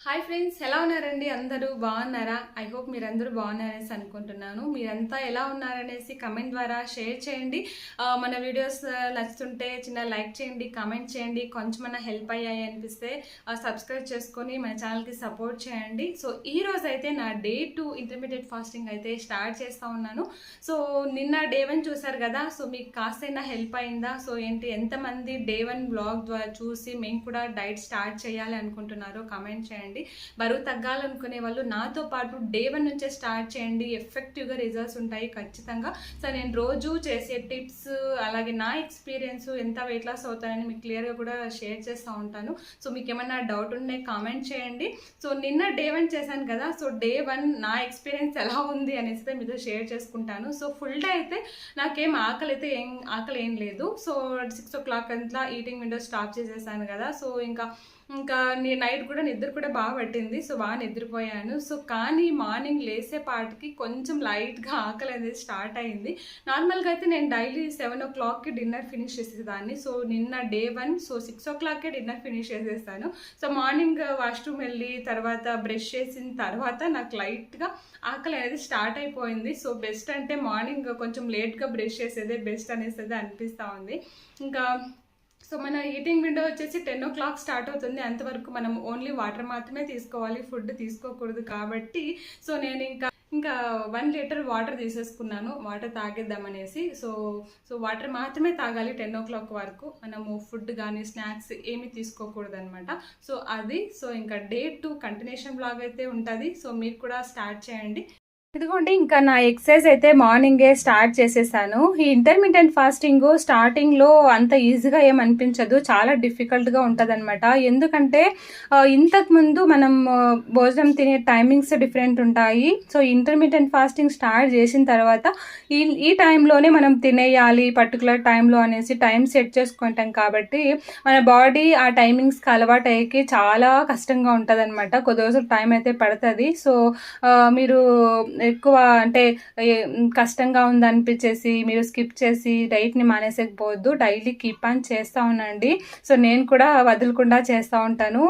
Hi friends, ఎలా ఉన్నారండి? అందరూ బాగున్నారా? ఐ హోప్ మీరందరూ బాగున్నారనేసి అనుకుంటున్నాను. మీరంతా ఎలా ఉన్నారనేసి కమెంట్ ద్వారా షేర్ చేయండి. మన వీడియోస్ నచ్చుతుంటే చిన్న లైక్ చేయండి, కామెంట్ చేయండి. కొంచెమన్నా హెల్ప్ అయ్యాయి అనిపిస్తే సబ్స్క్రైబ్ చేసుకొని మన ఛానల్కి సపోర్ట్ చేయండి. సో ఈ రోజు అయితే నా డే 2 ఇంటర్మీడియట్ ఫాస్టింగ్ అయితే స్టార్ట్ చేస్తూ ఉన్నాను. సో నిన్న డే 1 చూసారు కదా. సో మీకు కాస్తైనా హెల్ప్ అయిందా? సో ఏంటి, ఎంతమంది డే 1 బ్లాగ్ ద్వారా చూసి మేము కూడా డైట్ స్టార్ట్ చేయాలి అనుకుంటున్నారో కామెంట్ చేయండి. బరువు తగ్గాలనుకునే వాళ్ళు నాతో పాటు డే 1 నుంచే స్టార్ట్ చేయండి. ఎఫెక్టివ్గా రిజల్ట్స్ ఉంటాయి ఖచ్చితంగా. సో నేను రోజు చేసే టిప్స్, అలాగే నా ఎక్స్పీరియన్స్, ఎంత వెయిట్ లాస్ అవుతానని మీకు క్లియర్గా కూడా షేర్ చేస్తూ ఉంటాను. సో మీకు ఏమైనా డౌట్ ఉంటే కామెంట్ చేయండి. సో నిన్న డే 1 చేశాను కదా. సో డే 1 నా ఎక్స్పీరియన్స్ ఎలా ఉంది అనేసి మీతో షేర్ చేసుకుంటాను. సో ఫుల్ డే అయితే నాకేం ఆకలి ఏం లేదు. సో 6 o'clock అంతా ఈటింగ్ విండో స్టాప్ చేసేసాను కదా. సో ఇంకా నైట్ కూడా నిద్ర కూడా బాగా పట్టింది. సో బాగా నిద్రపోయాను. సో కానీ మార్నింగ్ లేసేపాటికి కొంచెం లైట్గా ఆకలి అనేది స్టార్ట్ అయింది. నార్మల్గా అయితే నేను డైలీ 7 o'clockకి డిన్నర్ ఫినిష్ చేసేదాన్ని. సో నిన్న డే 1 సో 6 o'clockకే డిన్నర్ ఫినిష్ చేసేస్తాను. సో మార్నింగ్ వాష్రూమ్ వెళ్ళి తర్వాత బ్రష్ చేసిన తర్వాత నాకు లైట్గా ఆకలి అనేది స్టార్ట్ అయిపోయింది. సో బెస్ట్ అంటే మార్నింగ్ కొంచెం లేట్గా బ్రష్ చేసేదే బెస్ట్ అనేసి అనిపిస్తూ ఉంది. ఇంకా సో మన ఈటింగ్ విండో వచ్చేసి 10 o'clock స్టార్ట్ అవుతుంది. అంతవరకు మనం ఓన్లీ వాటర్ మాత్రమే తీసుకోవాలి, ఫుడ్ తీసుకోకూడదు కాబట్టి సో నేను ఇంకా 1 లీటర్ వాటర్ తీసేసుకున్నాను, వాటర్ తాగేద్దామనేసి. సో వాటర్ మాత్రమే తాగాలి 10 o'clock వరకు. మనము ఫుడ్ కానీ స్నాక్స్ ఏమీ తీసుకోకూడదు అనమాట. సో ఇంకా డే 2 కంటిన్యూషన్ బ్లాగ్ అయితే ఉంటుంది. సో మీరు కూడా స్టార్ట్ చేయండి. ఇదిగోండి, ఇంకా నా ఎక్సర్సైజ్ అయితే మార్నింగే స్టార్ట్ చేసేసాను. ఈ ఇంటర్మీడియట్ ఫాస్టింగ్ స్టార్టింగ్లో అంత ఈజీగా ఏమనిపించదు, చాలా డిఫికల్ట్గా ఉంటుంది అనమాట. ఎందుకంటే ఇంతకుముందు మనం భోజనం తినే టైమింగ్స్ డిఫరెంట్ ఉంటాయి. సో ఇంటర్మీడియట్ ఫాస్టింగ్ స్టార్ట్ చేసిన తర్వాత ఈ టైంలోనే మనం తినేయాలి పర్టికులర్ టైంలో అనేసి టైం సెట్ చేసుకుంటాం కాబట్టి మన బాడీ ఆ టైమింగ్స్కి అలవాటు అయ్యేకి చాలా కష్టంగా ఉంటుంది అనమాట. కొద్ది రోజులు టైం అయితే పడుతుంది. సో మీరు ఎక్కువ అంటే కష్టంగా ఉందనిపించేసి మీరు స్కిప్ చేసి డైట్ని మానేసేకపోవద్దు. డైలీ కీప్ ఆన్ చేస్తూ ఉండండి. సో నేను కూడా వదలకుండా చేస్తూ ఉంటాను.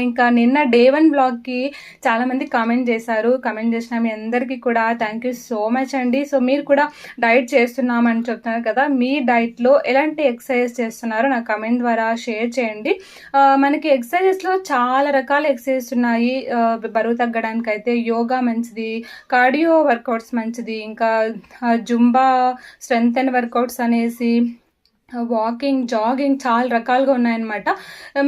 ఇంకా నిన్న డే 1 బ్లాగ్కి చాలామంది కామెంట్ చేశారు. కామెంట్ చేసిన మీ అందరికీ కూడా థ్యాంక్ యూ సో మచ్ అండి. సో మీరు కూడా డైట్ చేస్తున్నామని చెప్తున్నారు కదా, మీ డైట్లో ఎలాంటి ఎక్సర్సైజ్ చేస్తున్నారో నాకు కామెంట్ ద్వారా షేర్ చేయండి. మనకి ఎక్సర్సైజెస్లో చాలా రకాల ఎక్సర్సైజెస్ ఉన్నాయి. బరువు తగ్గడానికి అయితే యోగా మంచిది, కార్డియో వర్కౌట్స్ మంచిది, ఇంకా జుంబా స్ట్రెంగ్త్ అండ్ వర్కౌట్స్ అనేసి వాకింగ్, జాగింగ్ చాలా రకాలుగా ఉన్నాయన్నమాట.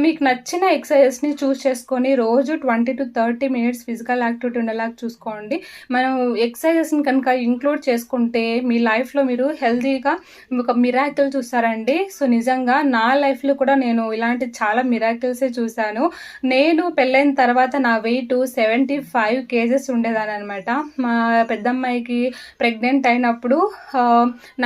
మీకు నచ్చిన ఎక్సర్సైజెస్ని చూస్ చేసుకొని రోజు 20 to 30 minutes ఫిజికల్ యాక్టివిటీ ఉండేలాగా చూసుకోండి. మనం ఎక్సర్సైజెస్ని కనుక ఇంక్లూడ్ చేసుకుంటే మీ లైఫ్లో మీరు హెల్తీగా ఒక మిరాకిల్ చూస్తారండి. సో నిజంగా నా లైఫ్లో కూడా నేను ఇలాంటి చాలా మిరాకిల్సే చూశాను. నేను పెళ్ళైన తర్వాత నా వెయిట్ 75 kgs ఉండేదాన్ని అనమాట. మా పెద్దమ్మాయికి ప్రెగ్నెంట్ అయినప్పుడు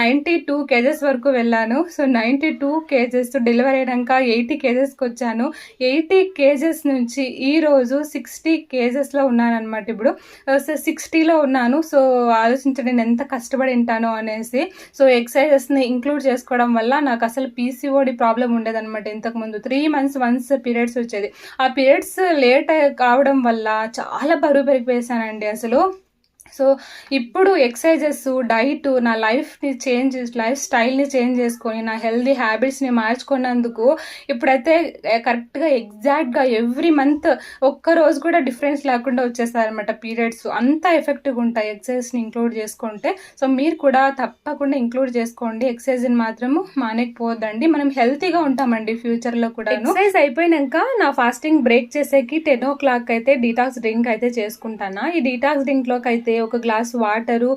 92 kgs వరకు వెళ్ళాను. సో 92 kgs డెలివరీ అయినాక 80 kgsకి వచ్చాను. 80 kgs నుంచి ఈరోజు 60 kgsలో ఉన్నాను అనమాట. ఇప్పుడు 60లో ఉన్నాను. సో ఆలోచించండి నేను ఎంత కష్టపడి ఉంటానో అనేసి. సో ఎక్సర్సైజెస్ని ఇంక్లూడ్ చేసుకోవడం వల్ల నాకు అసలు PCOD ప్రాబ్లం ఉండేదన్నమాట. ఇంతకుముందు 3 months వన్స్ పీరియడ్స్ వచ్చేది. ఆ పీరియడ్స్ లేట్ కావడం వల్ల చాలా బరువు పెరిగిపోయేసానండి అసలు. సో ఇప్పుడు ఎక్సర్సైజెస్, డైట్, నా లైఫ్ స్టైల్ని చేంజ్ చేసుకొని నా హెల్దీ హ్యాబిట్స్ని మార్చుకున్నందుకు ఇప్పుడైతే కరెక్ట్గా ఎగ్జాక్ట్గా ఎవ్రీ మంత్ ఒక్కరోజు కూడా డిఫరెన్స్ లేకుండా వచ్చేస్తారనమాట పీరియడ్స్. అంత ఎఫెక్టివ్గా ఉంటాయి ఎక్సర్సైజ్ని ఇంక్లూడ్ చేసుకుంటే. సో మీరు కూడా తప్పకుండా ఇంక్లూడ్ చేసుకోండి. ఎక్సర్సైజ్ని మాత్రము మానేకపోవద్దండి. మనం హెల్తీగా ఉంటామండి ఫ్యూచర్లో కూడా. ఎక్సర్సైజ్ అయిపోయినాక నా ఫాస్టింగ్ బ్రేక్ చేసేకి 10 o'clock అయితే డీటాక్స్ డ్రింక్ అయితే చేసుకుంటాను. ఈ డీటాక్స్ డ్రింక్లోకి అయితే ఒక గ్లాస్ వాటరు,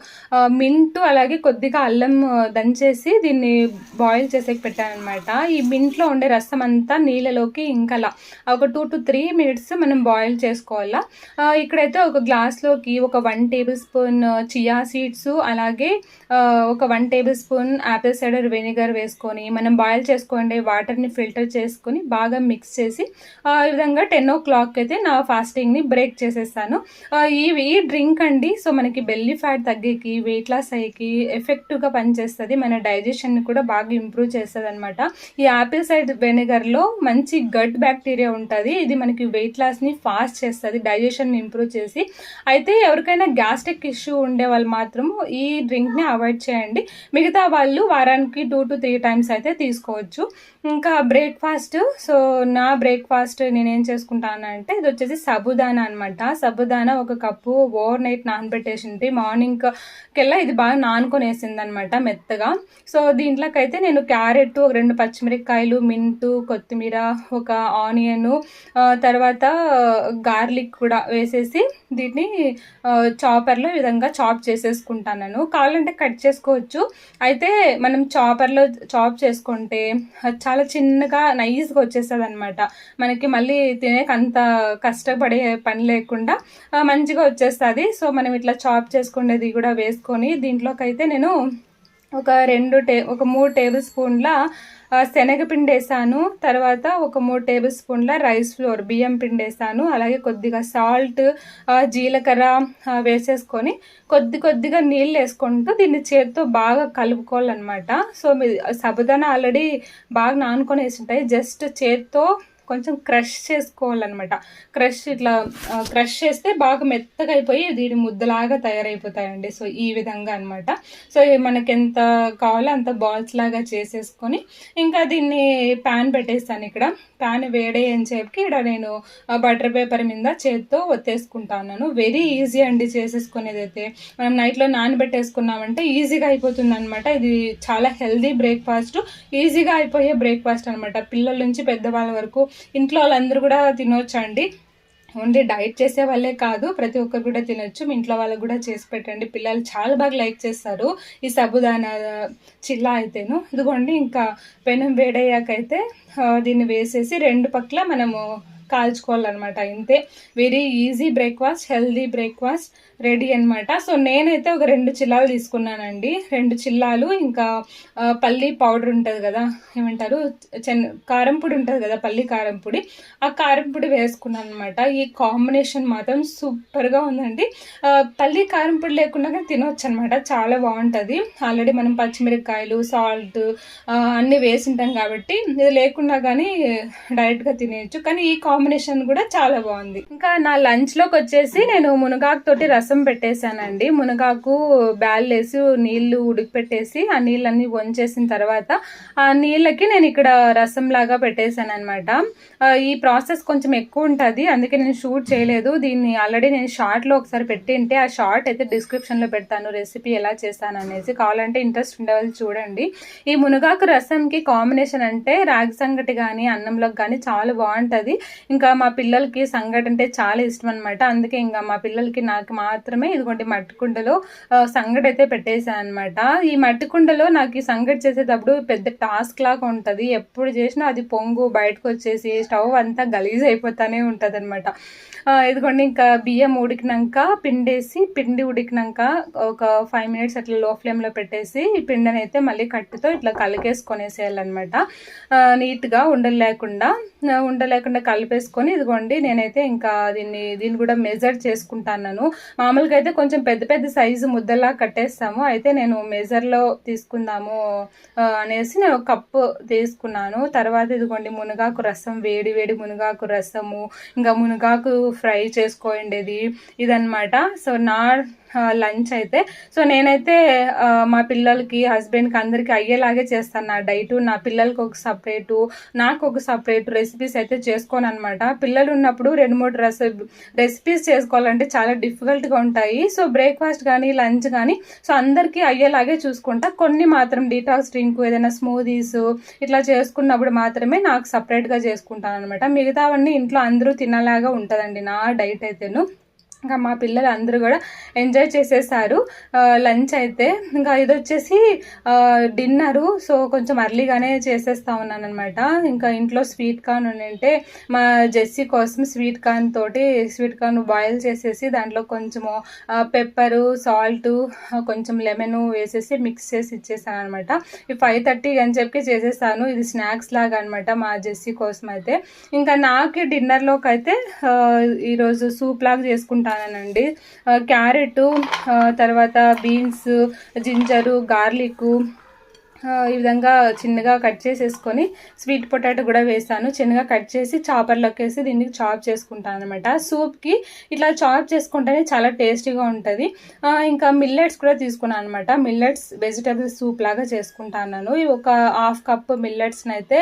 మింట్, అలాగే కొద్దిగా అల్లం దంచేసి దీన్ని బాయిల్ చేసేకి పెట్టానమాట. ఈ మింట్లో ఉండే రసం అంతా నీళ్ళలోకి ఇంకలా ఒక 2 to 3 minutes మనం బాయిల్ చేసుకోవాలా. ఇక్కడైతే ఒక గ్లాస్లోకి ఒక 1 tablespoon చియా సీడ్స్, అలాగే ఒక 1 tablespoon యాపిల్ సైడర్ వెనిగర్ వేసుకొని మనం బాయిల్ చేసుకోండి వాటర్ని ఫిల్టర్ చేసుకొని బాగా మిక్స్ చేసి ఈ విధంగా 10 o'clock అయితే నా ఫాస్టింగ్ని బ్రేక్ చేసేస్తాను. ఈ డ్రింక్ అండి. సో మనకి బెల్లీ ఫ్యాట్ తగ్గేకి, వెయిట్ లాస్ అయ్యేకి ఎఫెక్టివ్గా పనిచేస్తుంది. మన డైజెషన్ని కూడా బాగా ఇంప్రూవ్ చేస్తుంది అనమాట. ఈ యాపిల్ సైడర్ వెనిగర్లో మంచి గట్ బ్యాక్టీరియా ఉంటుంది. ఇది మనకి వెయిట్ లాస్ని ఫాస్ట్ చేస్తుంది, డైజెషన్ని ఇంప్రూవ్ చేసి. అయితే ఎవరికైనా గ్యాస్ట్రిక్ ఇష్యూ ఉండే వాళ్ళు మాత్రం ఈ డ్రింక్ని అవాయిడ్ చేయండి. మిగతా వాళ్ళు వారానికి 2 to 3 టైమ్స్ అయితే తీసుకోవచ్చు. ఇంకా బ్రేక్ఫాస్ట్, సో నా బ్రేక్ఫాస్ట్ నేనేం చేసుకుంటానంటే ఇది వచ్చేసి సబుదానా అనమాట. సబుదానా 1 కప్పు ఓవర్ నైట్ నానబెట్టేసింది. మార్నింగ్ కెల్లా ఇది బాగా నానుకొని వేసింది అనమాట మెత్తగా. సో దీంట్లోకైతే నేను క్యారెట్, 2 పచ్చిమిరపకాయలు, మింటు, కొత్తిమీర, 1 ఆనియన్, తర్వాత గార్లిక్ కూడా వేసేసి దీన్ని చాపర్లో ఈ విధంగా చాప్ చేసేసుకుంటాను. కావాలంటే కట్ చేసుకోవచ్చు. అయితే మనం చాపర్లో చాప్ చేసుకుంటే చాలా చిన్నగా నైస్గా వచ్చేస్తుంది అనమాట. మనకి మళ్ళీ తినేక అంత కష్టపడే పని లేకుండా మంచిగా వచ్చేస్తుంది. సో మనం ఇట్లా చాప్ చేసుకునేది కూడా వేసుకొని దీంట్లోకైతే నేను ఒక 3 టేబుల్ స్పూన్ల శనగపిండి వేసాను. తర్వాత ఒక 3 టేబుల్ స్పూన్ల రైస్ ఫ్లోర్ బియ్యం పిండి వేసాను. అలాగే కొద్దిగా సాల్ట్, జీలకర్ర వేసేసుకొని కొద్దిగా నీళ్ళు వేసుకుంటూ దీన్ని చేతితో బాగా కలుపుకోవాలన్నమాట. సో సబుదానా ఆల్రెడీ బాగా నానుకొని వేసుంటాయి. జస్ట్ చేతితో కొంచెం క్రష్ చేసుకోవాలన్నమాట. ఇట్లా క్రష్ చేస్తే బాగా మెత్తగా అయిపోయి దీని ముద్దలాగా తయారైపోతాయండి. సో ఈ విధంగా అనమాట. సో మనకి ఎంత కావాలో అంత బాల్స్ లాగా చేసేసుకొని ఇంకా దీన్ని ప్యాన్ పెట్టేస్తాను. ఇక్కడ ప్యాన్ వేడేయని చెప్పి ఇక్కడ నేను బటర్ పేపర్ మీద చేతితో ఒత్తేసుకుంటాను. వెరీ ఈజీ అండి చేసేసుకునేది. అయితే మనం నైట్లో నానబెట్టేసుకున్నామంటే ఈజీగా అయిపోతుంది అనమాట. ఇది చాలా హెల్దీ బ్రేక్ఫాస్ట్, ఈజీగా అయిపోయే బ్రేక్ఫాస్ట్ అనమాట. పిల్లల నుంచి పెద్దవాళ్ళ వరకు ఇంట్లో వాళ్ళందరూ కూడా తినొచ్చండి. ఓన్లీ డైట్ చేసే వాళ్ళే కాదు, ప్రతి ఒక్కరు కూడా తినొచ్చు. మీ ఇంట్లో వాళ్ళకు కూడా చేసి పెట్టండి. పిల్లలు చాలా బాగా లైక్ చేస్తారు ఈ సబుదానా చిల్లా అయితేను. ఇదిగోండి ఇంకా పెనం వేడయ్యాకైతే దీన్ని వేసేసి 2 పక్కల మనము కాల్చుకోవాలన్నమాట. ఇంతే, very easy breakfast, healthy breakfast ready అనమాట. సో నేనైతే ఒక 2 చిల్లాలు తీసుకున్నానండి. 2 చిల్లాలు ఇంకా పల్లి పౌడర్ ఉంటుంది కదా, ఏమంటారు, కారం పొడి ఉంటుంది కదా, పల్లి కారం పొడి, ఆ కారం పొడి వేసుకున్నాను అనమాట. ఈ కాంబినేషన్ మాత్రం సూపర్గా ఉందండి. పల్లి కారం పొడి లేకుండా కానీ తినవచ్చు అనమాట, చాలా బాగుంటుంది. ఆల్రెడీ మనం పచ్చిమిరపకాయలు, సాల్ట్ అన్నీ వేసింటాం కాబట్టి ఇది లేకుండా కానీ డైరెక్ట్గా తినేయచ్చు. కానీ ఈ కాంబినేషన్ కూడా చాలా బాగుంది. ఇంకా నా లంచ్లోకి వచ్చేసి నేను మునగాకు తోటి రసం పెట్టేశానండి. మునగాకు బ్యాల్ వేసి నీళ్లు ఉడికిపెట్టేసి ఆ నీళ్ళన్నీ వంచేసిన తర్వాత ఆ నీళ్ళకి నేను ఇక్కడ రసం లాగా పెట్టేశాను అనమాట. ఈ ప్రాసెస్ కొంచెం ఎక్కువ ఉంటుంది, అందుకే నేను షూట్ చేయలేదు. దీన్ని ఆల్రెడీ నేను షార్ట్లో ఒకసారి పెట్టింటే ఆ షార్ట్ అయితే డిస్క్రిప్షన్లో పెడతాను, రెసిపీ ఎలా చేస్తాను అనేసి. కావాలంటే ఇంట్రెస్ట్ ఉండేవాళ్ళు చూడండి. ఈ మునగాకు రసంకి కాంబినేషన్ అంటే రాగి సంగటి కానీ అన్నంలోకి కానీ చాలా బాగుంటుంది. ఇంకా మా పిల్లలకి సంగటి అంటే చాలా ఇష్టం అనమాట. అందుకే ఇంకా మా పిల్లలకి నాకు మాత్రమే ఇదిగోండి మట్టి కుండలో సంగటి అయితే పెట్టేశాను అనమాట. ఈ మట్టి కుండలో నాకు ఈ సంగటి చేసేటప్పుడు పెద్ద టాస్క్ లాగా ఉంటుంది. ఎప్పుడు చేసినా అది పొంగు బయటకు వచ్చేసి స్టవ్ అంతా గలీజ్ అయిపోతానే ఉంటుంది అనమాట. ఇదిగోండి ఇంకా బియ్యం ఉడికినాక పిండి ఉడికినాక ఒక 5 minutes అట్లా లో ఫ్లేమ్లో పెట్టేసి ఈ పిండిని అయితే మళ్ళీ కట్టుతో ఇట్లా కలిపేసుకొనేసేయాలన్నమాట. నీట్గా ఉండలేకుండా కలిపేసుకొని ఇదిగోండి నేనైతే ఇంకా దీన్ని కూడా మెజర్ చేసుకుంటాను. మామూలుగా అయితే కొంచెం పెద్ద సైజు ముద్దలా కట్టేస్తాము, అయితే నేను మెజర్లో తీసుకుందాము అనేసి నేను 1 కప్పు తీసుకున్నాను. తర్వాత ఇదిగోండి మునగాకు రసం, వేడి మునగాకు రసము, ఇంకా మునగాకు ఫ్రై చేసుకోండి ఇదన్నమాట. సో నా లంచ్ అయితే, సో నేనైతే మా పిల్లలకి, హస్బెండ్కి అందరికీ అయ్యేలాగే చేస్తాను నా డైటు. నా పిల్లలకి ఒక సపరేటు, నాకు ఒక సపరేట్ రెసిపీస్ అయితే చేసుకోను అనమాట. పిల్లలు ఉన్నప్పుడు 2-3 రెసిపీస్ చేసుకోవాలంటే చాలా డిఫికల్ట్గా ఉంటాయి. సో బ్రేక్ఫాస్ట్ కానీ లంచ్ కానీ సో అందరికీ అయ్యేలాగే చూసుకుంటా. కొన్ని మాత్రం డీటాక్స్ డ్రింక్, ఏదైనా స్మూదీస్ ఇట్లా చేసుకున్నప్పుడు మాత్రమే నాకు సపరేట్గా చేసుకుంటాను అనమాట. మిగతావన్నీ ఇంట్లో అందరూ తినేలాగా ఉంటుందండి నా డైట్ అయితేను. ఇంకా మా పిల్లలు అందరూ కూడా ఎంజాయ్ చేసేసారు లంచ్ అయితే. ఇంకా ఇది వచ్చేసి డిన్నరు, సో కొంచెం అర్లీగానే చేసేస్తా ఉన్నాను అనమాట. ఇంకా ఇంట్లో స్వీట్ కార్న్ ఉంటే మా జెస్సీ కోసం స్వీట్ కార్న్ బాయిల్ చేసేసి దాంట్లో కొంచెము పెప్పరు, సాల్ట్, కొంచెం లెమన్ వేసేసి మిక్స్ చేసి ఇచ్చేసాను అనమాట. ఈ 5:30 అని చెప్పి చేసేసాను. ఇది స్నాక్స్ లాగా అనమాట మా జెస్సీ కోసం అయితే. ఇంకా నాకు డిన్నర్లోకి అయితే ఈరోజు సూప్ లాగా చేసుకుంటాను చేసుకుంటానండి. క్యారెట్, తర్వాత బీన్స్, జింజరు, గార్లిక్ ఈ విధంగా చిన్నగా కట్ చేసేసుకొని స్వీట్ పొటాటో కూడా వేసాను. చిన్నగా కట్ చేసి చాపర్లోకి వేసి దీనికి చాప్ చేసుకుంటాను అనమాట. సూప్కి ఇట్లా చాప్ చేసుకుంటేనే చాలా టేస్టీగా ఉంటుంది. ఇంకా మిల్లెట్స్ కూడా తీసుకున్నాను అనమాట. మిల్లెట్స్ వెజిటేబుల్ సూప్ లాగా చేసుకుంటాను. ఒక హాఫ్ కప్ మిల్లెట్స్ని అయితే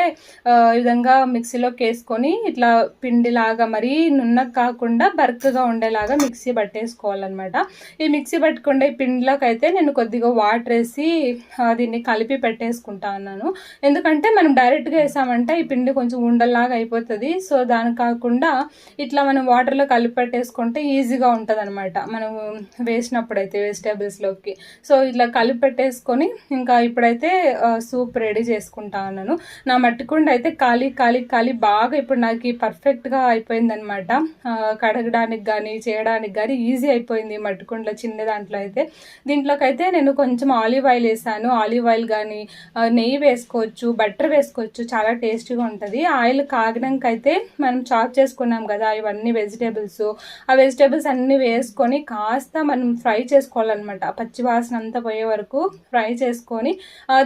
ఈ విధంగా మిక్సీలోకి వేసుకొని ఇట్లా పిండిలాగా మరీ నున్నగా కాకుండా బరకగా ఉండేలాగా మిక్సీ పట్టేసుకోవాలన్నమాట. ఈ మిక్సీ పట్టుకుండే పిండిలోకి అయితే నేను కొద్దిగా వాటర్ వేసి దీన్ని కలిపి పెట్టేసుకుంటా ఉన్నాను. ఎందుకంటే మనం డైరెక్ట్గా వేసామంటే ఈ పిండి కొంచెం ఉండల్లాగా అయిపోతుంది. సో దానికి కాకుండా ఇట్లా మనం వాటర్లో కలిపి పెట్టేసుకుంటే ఈజీగా ఉంటుంది అనమాట మనం వేసినప్పుడు అయితే వెజిటేబుల్స్లోకి. సో ఇట్లా కలిపి పెట్టేసుకొని ఇంకా ఇప్పుడైతే సూప్ రెడీ చేసుకుంటా ఉన్నాను. నా మట్టికుండ అయితే ఖాళీ బాగా ఇప్పుడు నాకు పర్ఫెక్ట్గా అయిపోయిందనమాట. కడగడానికి కానీ చేయడానికి కానీ ఈజీ అయిపోయింది మట్టికుండలో చిన్న దాంట్లో అయితే. దీంట్లోకి అయితే నేను కొంచెం ఆలివ్ ఆయిల్ వేసాను. ఆలివ్ ఆయిల్ కానీ నెయ్యి వేసుకోవచ్చు, బటర్ వేసుకోవచ్చు, చాలా టేస్టీగా ఉంటుంది. ఆయిల్ కాగినాక అయితే మనం చాప్ చేసుకున్నాం కదా ఇవన్నీ ఆ వెజిటేబుల్స్ అన్నీ వేసుకొని కాస్త మనం ఫ్రై చేసుకోవాలన్నమాట. పచ్చి వాసన అంతా పోయే వరకు ఫ్రై చేసుకొని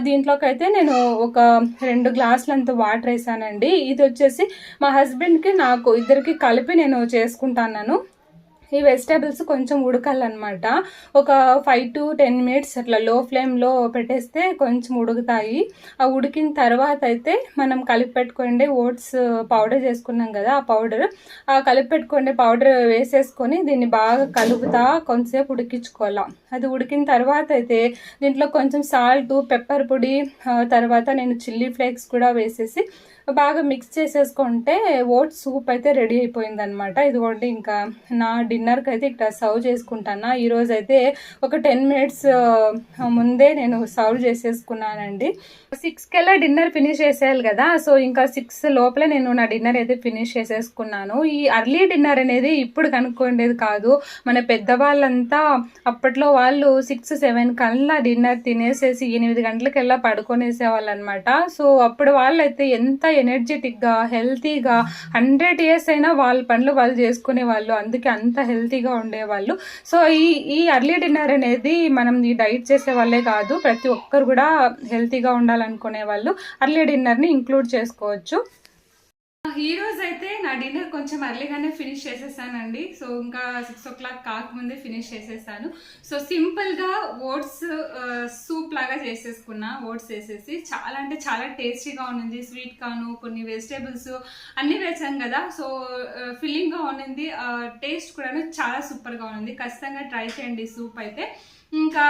దీంట్లోకి అయితే నేను ఒక 2 గ్లాసులంత వాటర్ వేసానండి. ఇది వచ్చేసి మా హస్బెండ్కి నాకు ఇద్దరికి కలిపి నేను చేసుకుంటాను. ఈ వెజిటేబుల్స్ కొంచెం ఉడకాలన్నమాట. ఒక 5 to 10 minutes అట్లా లో ఫ్లేమ్లో పెట్టేస్తే కొంచెం ఉడుకుతాయి. ఆ ఉడికిన తర్వాత అయితే మనం కలిపి పెట్టుకోండి ఓట్స్ పౌడర్ చేసుకున్నాం కదా ఆ కలిపి పెట్టుకోండి పౌడర్ వేసేసుకొని దీన్ని బాగా కలుపుతా కొంతసేపు ఉడికించుకోవాలి. అది ఉడికిన తర్వాత అయితే దీంట్లో కొంచెం సాల్ట్, పెప్పర్ పొడి, తర్వాత నేను చిల్లీ ఫ్లేక్స్ కూడా వేసేసి బాగా మిక్స్ చేసేసుకుంటే ఓట్స్ సూప్ అయితే రెడీ అయిపోయింది అనమాట. ఇదిగోండి ఇంకా నా డిన్నర్కి అయితే ఇక్కడ సర్వ్ చేసుకుంటాను. ఈరోజు అయితే ఒక 10 minutes ముందే నేను సర్వ్ చేసేసుకున్నానండి. 6 డిన్నర్ ఫినిష్ చేసేయాలి కదా. సో ఇంకా 6 లోపల నేను నా డిన్నర్ అయితే ఫినిష్ చేసేసుకున్నాను. ఈ అర్లీ డిన్నర్ అనేది ఇప్పుడు కనుక్కోండేది కాదు. మన పెద్దవాళ్ళంతా అప్పట్లో వాళ్ళు 6-7 కల్లా డిన్నర్ తినేసేసి 8 గంటలకెల్లా పడుకొనేసేవాళ్ళు అనమాట. సో అప్పుడు వాళ్ళైతే ఎంత ఎనర్జెటిక్గా హెల్తీగా 100 years అయినా వాళ్ళ పనులు వాళ్ళు చేసుకునే వాళ్ళు. అందుకే అంత హెల్తీగా ఉండేవాళ్ళు. సో ఈ అర్లీ డిన్నర్ అనేది మనం ఈ డైట్ చేసే వాళ్ళే కాదు, ప్రతి ఒక్కరు కూడా హెల్తీగా ఉండాలనుకునే వాళ్ళు అర్లీ డిన్నర్ని ఇంక్లూడ్ చేసుకోవచ్చు. ఈ రోజు అయితే నా డిన్నర్ కొంచెం అర్లీగానే ఫినిష్ చేసేసానండి. సో ఇంకా 6 o'clock కాకముందే ఫినిష్ చేసేసాను. సో సింపుల్గా ఓట్స్ సూప్ లాగా చేసేసుకున్నా. ఓట్స్ వేసేసి చాలా అంటే చాలా టేస్టీగా ఉన్నింది. స్వీట్ కాను కొన్ని వెజిటేబుల్స్ అన్నీ వేసాం కదా. సో ఫిల్లింగ్గా ఉన్నింది. టేస్ట్ కూడా చాలా సూపర్గా ఉంది. ఖచ్చితంగా ట్రై చేయండి సూప్ అయితే. ఇంకా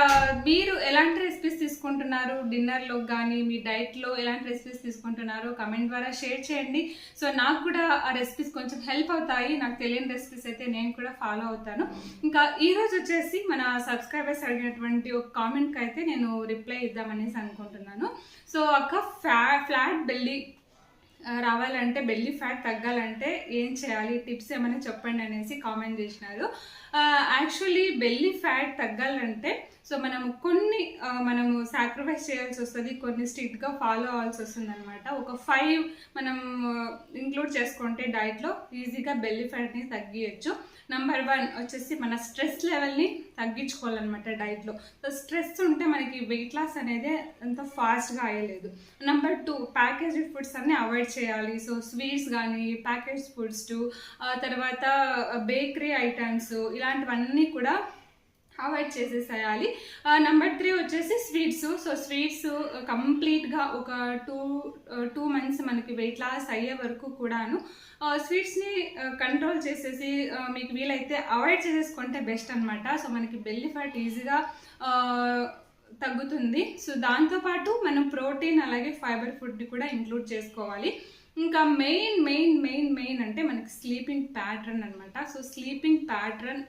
మీరు ఎలాంటి రెసిపీస్ తీసుకుంటున్నారు డిన్నర్లో కానీ మీ డైట్లో ఎలాంటి రెసిపీస్ తీసుకుంటున్నారో కమెంట్ ద్వారా షేర్ చేయండి. సో నాకు కూడా ఆ రెసిపీస్ కొంచెం హెల్ప్ అవుతాయి. నాకు తెలియని రెసిపీస్ అయితే నేను కూడా ఫాలో అవుతాను. ఇంకా ఈరోజు వచ్చేసి మన సబ్స్క్రైబర్స్ అడిగినటువంటి ఒక కామెంట్కి అయితే నేను రిప్లై ఇద్దామనేసి అనుకుంటున్నాను. సో అక్క ఫ్లాట్ బెల్లీ రావాలంటే, బెల్లీ ఫ్యాట్ తగ్గాలంటే ఏం చేయాలి, టిప్స్ ఏమైనా చెప్పండి అనేసి కామెంట్ చేసినారు. యాక్చువల్లీ బెల్లీ ఫ్యాట్ తగ్గాలంటే సో మనము సాక్రిఫైస్ చేయాల్సి వస్తుంది, కొన్ని స్ట్రిక్ట్గా ఫాలో అవ్వాల్సి వస్తుంది అనమాట. ఒక 5 మనం ఇంక్లూడ్ చేసుకుంటే డైట్లో ఈజీగా బెల్లీ ఫ్యాట్ని తగ్గియచ్చు. నెంబర్ 1 వచ్చేసి మన స్ట్రెస్ లెవెల్ని తగ్గించుకోవాలన్నమాట డైట్లో. సో స్ట్రెస్ ఉంటే మనకి వెయిట్ లాస్ అనేది అంత ఫాస్ట్గా అయ్యలేదు. నెంబర్ 2 ప్యాకేజ్డ్ ఫుడ్స్ అన్ని అవాయిడ్ చేయాలి. సో స్వీట్స్ కానీ ప్యాకేజ్ ఫుడ్స్ తర్వాత బేకరీ ఐటమ్స్ ఇలాంటివన్నీ కూడా అవాయిడ్ చేసేసేయాలి. నెంబర్ 3 వచ్చేసి స్వీట్స్. సో స్వీట్స్ కంప్లీట్గా ఒక 2 months మనకి వెయిట్ లాస్ అయ్యే వరకు కూడాను స్వీట్స్ని కంట్రోల్ చేసేసి మీకు వీలైతే అవాయిడ్ చేసేసుకుంటే బెస్ట్ అనమాట. సో మనకి బెల్లీ ఫ్యాట్ ఈజీగా తగ్గుతుంది. సో దాంతోపాటు మనం ప్రోటీన్ అలాగే ఫైబర్ ఫుడ్ని కూడా ఇంక్లూడ్ చేసుకోవాలి. ఇంకా మెయిన్ అంటే మనకి స్లీపింగ్ ప్యాటర్న్ అనమాట. సో స్లీపింగ్ ప్యాటర్న్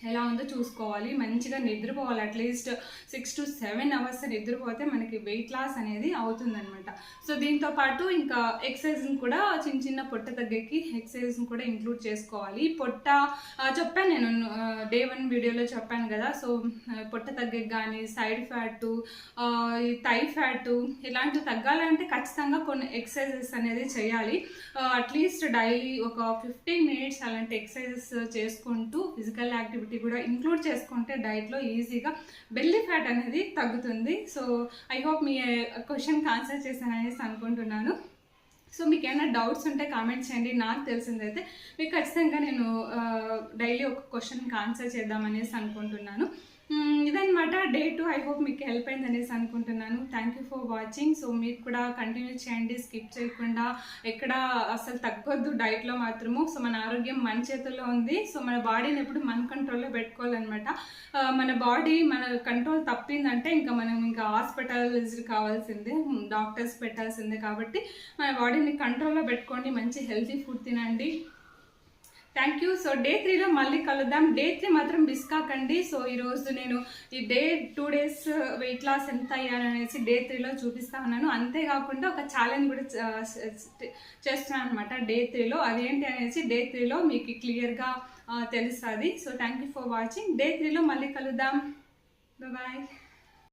ఎలా ఉందో చూసుకోవాలి. మంచిగా నిద్రపోవాలి, అట్లీస్ట్ 6 to 7 అవర్స్ నిద్రపోతే మనకి వెయిట్ లాస్ అనేది అవుతుందన్నమాట. సో దీంతో పాటు ఇంకా ఎక్సర్సైజ్ని కూడా చిన్న చిన్న పొట్ట తగ్గకి ఎక్సర్సైజ్ని కూడా ఇంక్లూడ్ చేసుకోవాలి. పొట్ట చెప్పాను నేను డే 1 వీడియోలో చెప్పాను కదా. సో పొట్ట తగ్గకి కానీ సైడ్ ఫ్యాటు, థై ఫ్యాటు ఇలాంటివి తగ్గాలంటే ఖచ్చితంగా కొన్ని ఎక్సర్సైజెస్ అనేది చేయాలి. అట్లీస్ట్ డైలీ ఒక 15 minutes అలాంటి ఎక్సర్సైజెస్ చేసుకుంటూ ఫిజికల్ యాక్టివిటీ కూడా ఇంక్లూడ్ చేసుకుంటే డైట్లో ఈజీగా బెల్లీ ఫ్యాట్ అనేది తగ్గుతుంది. సో ఐ హోప్ మీ క్వశ్చన్కి ఆన్సర్ చేశాననేసి అనుకుంటున్నాను. సో మీకు ఏమైనా డౌట్స్ ఉంటే కామెంట్ చేయండి. నాకు తెలిసిందైతే మీకు ఖచ్చితంగా నేను డైలీ ఒక క్వశ్చన్కి ఆన్సర్ చేద్దామనేసి అనుకుంటున్నాను. ఇదనమాట డే 2. ఐ హోప్ మీకు హెల్ప్ అయింది అనేసి అనుకుంటున్నాను. Thank you for watching. So మీరు కూడా కంటిన్యూ చేయండి, స్కిప్ చేయకుండా. ఎక్కడ అసలు తగ్గొద్దు డైట్లో మాత్రము. సో మన ఆరోగ్యం మన చేతుల్లో ఉంది. సో మన బాడీని ఎప్పుడు మన కంట్రోల్లో పెట్టుకోవాలన్నమాట. మన బాడీ మన కంట్రోల్ తప్పిందంటే మనం హాస్పిటల్ విజిట్ కావాల్సిందే, డాక్టర్స్ పెట్టాల్సిందే. కాబట్టి మన బాడీని కంట్రోల్లో పెట్టుకోండి, మంచి హెల్తీ ఫుడ్ తినండి. Thank you. సో డే 3లో మళ్ళీ కలుద్దాం. డే 3 మాత్రం మిస్ కాకండి. సో ఈరోజు నేను ఈ డే 2 days వెయిట్ లాస్ ఎంత అయ్యాననేసి డే 3లో చూపిస్తా ఉన్నాను. అంతేకాకుండా ఒక ఛాలెంజ్ కూడా చేస్తున్నాను అనమాట డే 3లో. అదేంటి అనేసి డే 3లో మీకు క్లియర్గా తెలుస్తుంది. So thank you for watching. Day 3లో మళ్ళీ కలుద్దాం. బాయ్.